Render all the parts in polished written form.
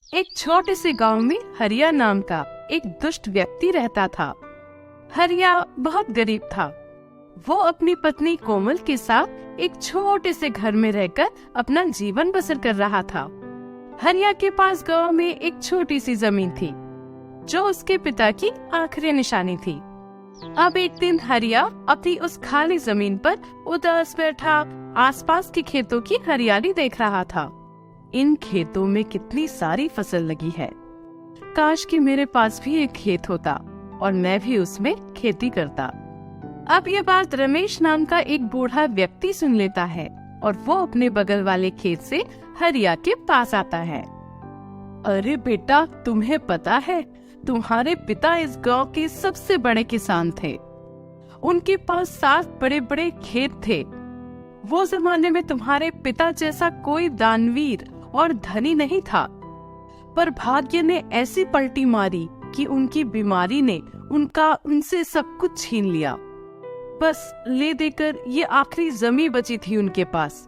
एक छोटे से गांव में हरिया नाम का एक दुष्ट व्यक्ति रहता था। हरिया बहुत गरीब था। वो अपनी पत्नी कोमल के साथ एक छोटे से घर में रहकर अपना जीवन बसर कर रहा था। हरिया के पास गांव में एक छोटी सी जमीन थी जो उसके पिता की आखिरी निशानी थी। अब एक दिन हरिया अपनी उस खाली जमीन पर उदास बैठा आसपास के खेतों की हरियाली देख रहा था। इन खेतों में कितनी सारी फसल लगी है। काश कि मेरे पास भी एक खेत होता और मैं भी उसमें खेती करता। अब ये बात रमेश नाम का एक बूढ़ा व्यक्ति सुन लेता है और वो अपने बगल वाले खेत से हरिया के पास आता है। अरे बेटा, तुम्हें पता है तुम्हारे पिता इस गांव के सबसे बड़े किसान थे। उनके पास 7 बड़े बड़े खेत थे। वो जमाने में तुम्हारे पिता जैसा कोई दानवीर और धनी नहीं था, पर भाग्य ने ऐसी पलटी मारी कि उनकी बीमारी ने उनसे सब कुछ छीन लिया। बस ले देकर ये आखिरी जमीन बची थी उनके पास।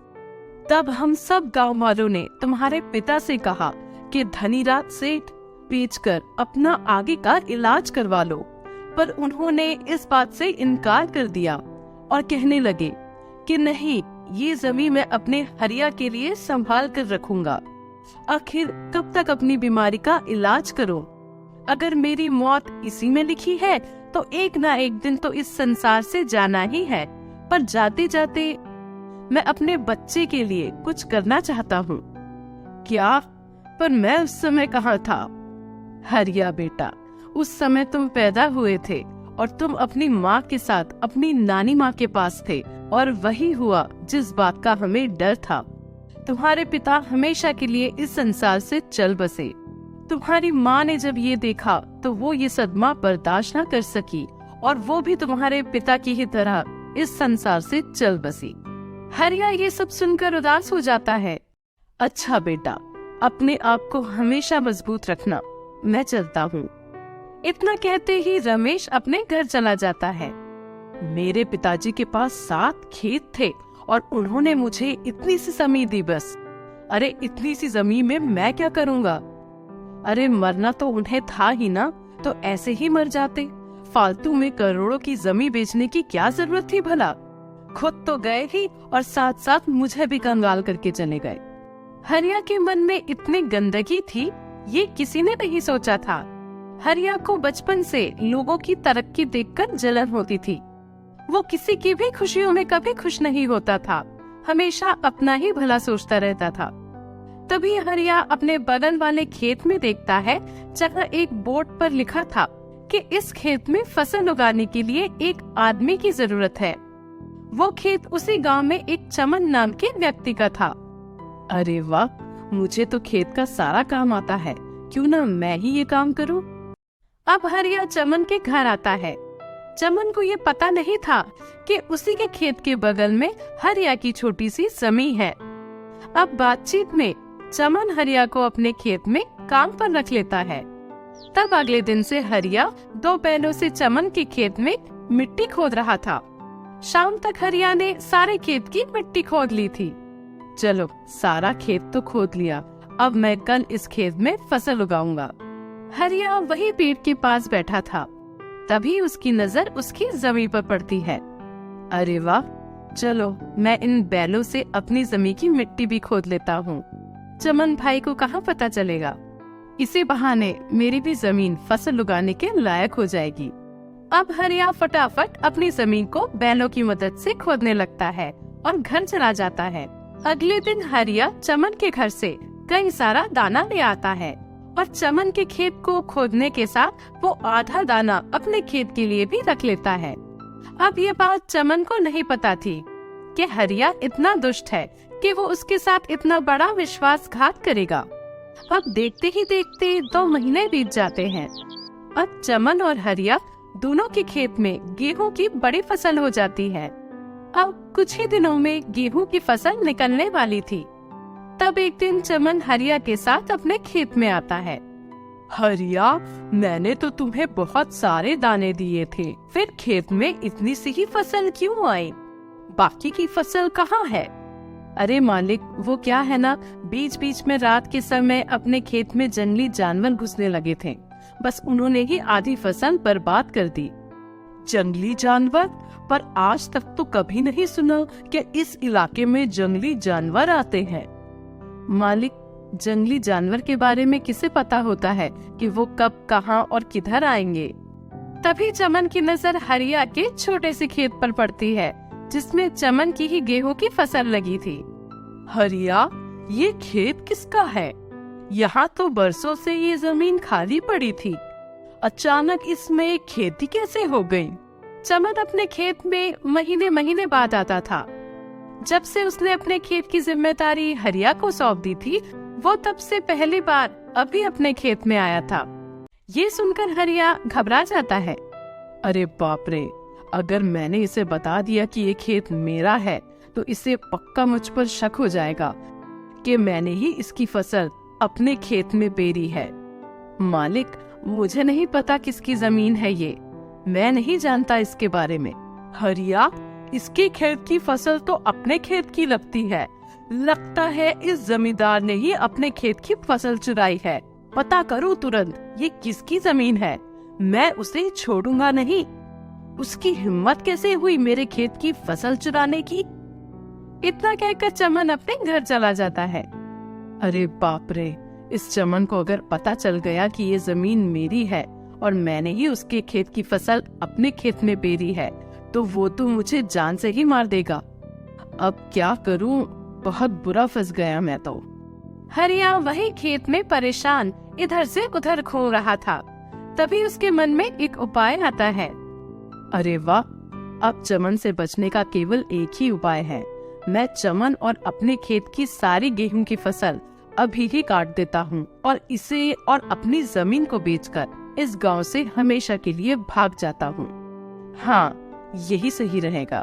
तब हम सब गांव वालों ने तुम्हारे पिता से कहा कि धनीराज सेठ बेचकर अपना आगे का इलाज करवा लो, पर उन्होंने इस बात से इनकार कर दिया और कहने लगे कि नहीं, ये जमीन मैं अपने हरिया के लिए संभाल कर रखूंगा। आखिर कब तक अपनी बीमारी का इलाज करूं? अगर मेरी मौत इसी में लिखी है तो एक ना एक दिन तो इस संसार से जाना ही है, पर जाते जाते मैं अपने बच्चे के लिए कुछ करना चाहता हूँ। क्या? पर मैं उस समय कहाँ था? हरिया बेटा, उस समय तुम पैदा हुए थे और तुम अपनी माँ के साथ अपनी नानी माँ के पास थे, और वही हुआ जिस बात का हमें डर था। तुम्हारे पिता हमेशा के लिए इस संसार से चल बसे। तुम्हारी माँ ने जब ये देखा तो वो ये सदमा बर्दाश्त न कर सकी और वो भी तुम्हारे पिता की ही तरह इस संसार से चल बसी। हरिया ये सब सुनकर उदास हो जाता है। अच्छा बेटा, अपने आप को हमेशा मजबूत रखना, मैं चलता हूँ। इतना कहते ही रमेश अपने घर चला जाता है। मेरे पिताजी के पास 7 खेत थे और उन्होंने मुझे इतनी सी जमीन दी बस। अरे इतनी सी जमीन में मैं क्या करूँगा? अरे मरना तो उन्हें था ही ना, तो ऐसे ही मर जाते। फालतू में करोड़ों की जमीन बेचने की क्या जरूरत थी भला? खुद तो गए ही और साथ साथ मुझे भी कंगाल करके चले गए। हरिया के मन में इतनी गंदगी थी, ये किसी ने नहीं सोचा था। हरिया को बचपन से लोगों की तरक्की देखकर जलन होती थी। वो किसी की भी खुशियों में कभी खुश नहीं होता था, हमेशा अपना ही भला सोचता रहता था। तभी हरिया अपने बगल वाले खेत में देखता है जहाँ एक बोर्ड पर लिखा था कि इस खेत में फसल उगाने के लिए एक आदमी की जरूरत है। वो खेत उसी गांव में एक चमन नाम के व्यक्ति का था। अरे वाह, मुझे तो खेत का सारा काम आता है, क्यों ना मैं ही ये काम करूं? अब हरिया चमन के घर आता है। चमन को ये पता नहीं था कि उसी के खेत के बगल में हरिया की छोटी सी जमीन है। अब बातचीत में चमन हरिया को अपने खेत में काम पर रख लेता है। तब अगले दिन से हरिया 2 बैलों से चमन के खेत में मिट्टी खोद रहा था। शाम तक हरिया ने सारे खेत की मिट्टी खोद ली थी। चलो, सारा खेत तो खोद लिया, अब मैं कल इस खेत में फसल उगाऊंगा। हरिया वही पेड़ के पास बैठा था। तभी उसकी नजर उसकी जमीन पर पड़ती है। अरे वाह, चलो मैं इन बैलों से अपनी जमीन की मिट्टी भी खोद लेता हूँ। चमन भाई को कहाँ पता चलेगा? इसी बहाने मेरी भी जमीन फसल उगाने के लायक हो जाएगी। अब हरिया फटाफट अपनी जमीन को बैलों की मदद से खोदने लगता है और घर चला जाता है। अगले दिन हरिया चमन के घर से कई सारा दाना ले आता है और चमन के खेत को खोदने के साथ वो आधा दाना अपने खेत के लिए भी रख लेता है। अब ये बात चमन को नहीं पता थी कि हरिया इतना दुष्ट है कि वो उसके साथ इतना बड़ा विश्वासघात करेगा। अब देखते ही देखते 2 महीने बीत जाते हैं। अब चमन और हरिया दोनों के खेत में गेहूं की बड़ी फसल हो जाती है। अब कुछ ही दिनों में गेहूं की फसल निकलने वाली थी। तब एक दिन चमन हरिया के साथ अपने खेत में आता है। हरिया, मैंने तो तुम्हें बहुत सारे दाने दिए थे, फिर खेत में इतनी सी ही फसल क्यों आई? बाकी की फसल कहाँ है? अरे मालिक, वो क्या है ना, बीच बीच में रात के समय अपने खेत में जंगली जानवर घुसने लगे थे। बस उन्होंने ही आधी फसल बर्बाद कर दी। जंगली जानवर? पर आज तक तो कभी नहीं सुना कि इस इलाके में जंगली जानवर आते हैं। मालिक, जंगली जानवर के बारे में किसे पता होता है कि वो कब, कहां और किधर आएंगे। तभी चमन की नजर हरिया के छोटे से खेत पर पड़ती है, जिसमें चमन की ही गेहूं की फसल लगी थी। हरिया, ये खेत किसका है? यहाँ तो बरसों से ये जमीन खाली पड़ी थी, अचानक इसमें खेती कैसे हो गई? चमन अपने खेत में महीने महीने बाद आता था। जब से उसने अपने खेत की जिम्मेदारी हरिया को सौंप दी थी, वो तब से पहली बार अभी अपने खेत में आया था। ये सुनकर हरिया घबरा जाता है। अरे बाप रे, अगर मैंने इसे बता दिया कि ये खेत मेरा है तो इसे पक्का मुझ पर शक हो जाएगा कि मैंने ही इसकी फसल अपने खेत में पेरी है। मालिक, मुझे नहीं पता किसकी जमीन है ये, मैं नहीं जानता इसके बारे में। हरिया, इसके खेत की फसल तो अपने खेत की लगती है। लगता है इस जमींदार ने ही अपने खेत की फसल चुराई है। पता करो तुरंत ये किसकी जमीन है, मैं उसे छोड़ूंगा नहीं। उसकी हिम्मत कैसे हुई मेरे खेत की फसल चुराने की? इतना कहकर चमन अपने घर चला जाता है। अरे बाप रे, इस चमन को अगर पता चल गया कि ये जमीन मेरी है और मैंने ही उसके खेत की फसल अपने खेत में पेरी है, तो वो तो मुझे जान से ही मार देगा। अब क्या करूं, बहुत बुरा फंस गया मैं तो। हरिया वही खेत में परेशान इधर से उधर घूम रहा था। तभी उसके मन में एक उपाय आता है। अरे वाह, अब चमन से बचने का केवल एक ही उपाय है। मैं चमन और अपने खेत की सारी गेहूं की फसल अभी ही काट देता हूँ और इसे और अपनी जमीन को बेचकर इस गांव से हमेशा के लिए भाग जाता हूँ। हाँ, यही सही रहेगा।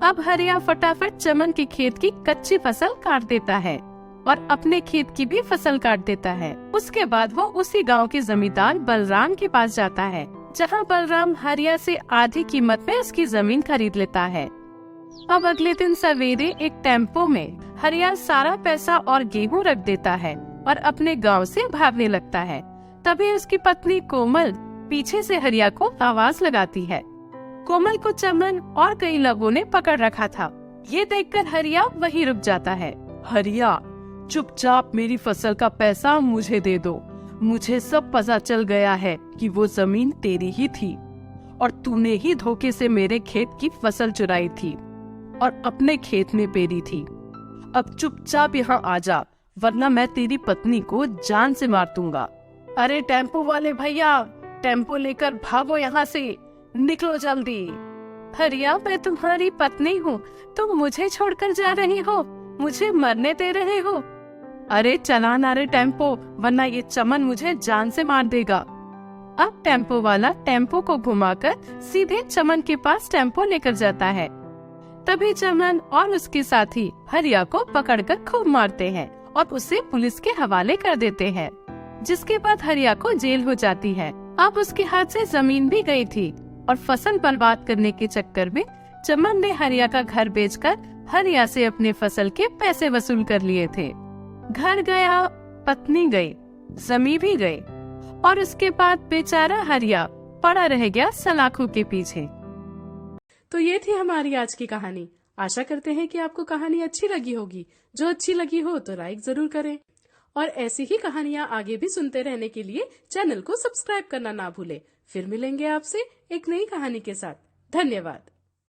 अब हरिया फटाफट चमन के खेत की कच्ची फसल काट देता है और अपने खेत की भी फसल काट देता है। उसके बाद वो उसी गांव के जमींदार बलराम के पास जाता है, जहां बलराम हरिया से आधी कीमत में उसकी जमीन खरीद लेता है। अब अगले दिन सवेरे एक टेम्पो में हरिया सारा पैसा और गेहूं रख देता है और अपने गांव से भागने लगता है। तभी उसकी पत्नी कोमल पीछे से हरिया को आवाज लगाती है। कोमल को चमन और कई लोगों ने पकड़ रखा था। ये देखकर हरिया वहीं रुक जाता है। हरिया, चुपचाप मेरी फसल का पैसा मुझे दे दो। मुझे सब पता चल गया है कि वो जमीन तेरी ही थी और तूने ही धोखे से मेरे खेत की फसल चुराई थी और अपने खेत में पेरी थी। अब चुपचाप यहाँ आ जा, वरना मैं तेरी पत्नी को जान से मार दूंगा। अरे टेम्पो वाले भैया, टेम्पो लेकर भागो यहाँ से, निकलो जल्दी। हरिया, मैं तुम्हारी पत्नी हूँ, तुम मुझे छोड़कर जा रही हो, मुझे मरने दे रहे हो। अरे चला ना रे टेम्पो, वरना ये चमन मुझे जान से मार देगा। अब टेम्पो वाला टेम्पो को घुमाकर सीधे चमन के पास टेम्पो लेकर जाता है। तभी चमन और उसके साथी हरिया को पकड़कर खूब मारते हैं और उसे पुलिस के हवाले कर देते हैं, जिसके बाद हरिया को जेल हो जाती है। अब उसके हाथ से जमीन भी गई थी और फसल बर्बाद करने के चक्कर में चमन ने हरिया का घर बेचकर हरिया से अपने फसल के पैसे वसूल कर लिए थे। घर गया, पत्नी गई, जमीन भी गई और उसके बाद बेचारा हरिया पड़ा रह गया सलाखों के पीछे। तो ये थी हमारी आज की कहानी। आशा करते हैं कि आपको कहानी अच्छी लगी होगी। जो अच्छी लगी हो तो लाइक जरूर करें और ऐसी ही कहानियाँ आगे भी सुनते रहने के लिए चैनल को सब्सक्राइब करना ना भूलें। फिर मिलेंगे आपसे एक नई कहानी के साथ। धन्यवाद।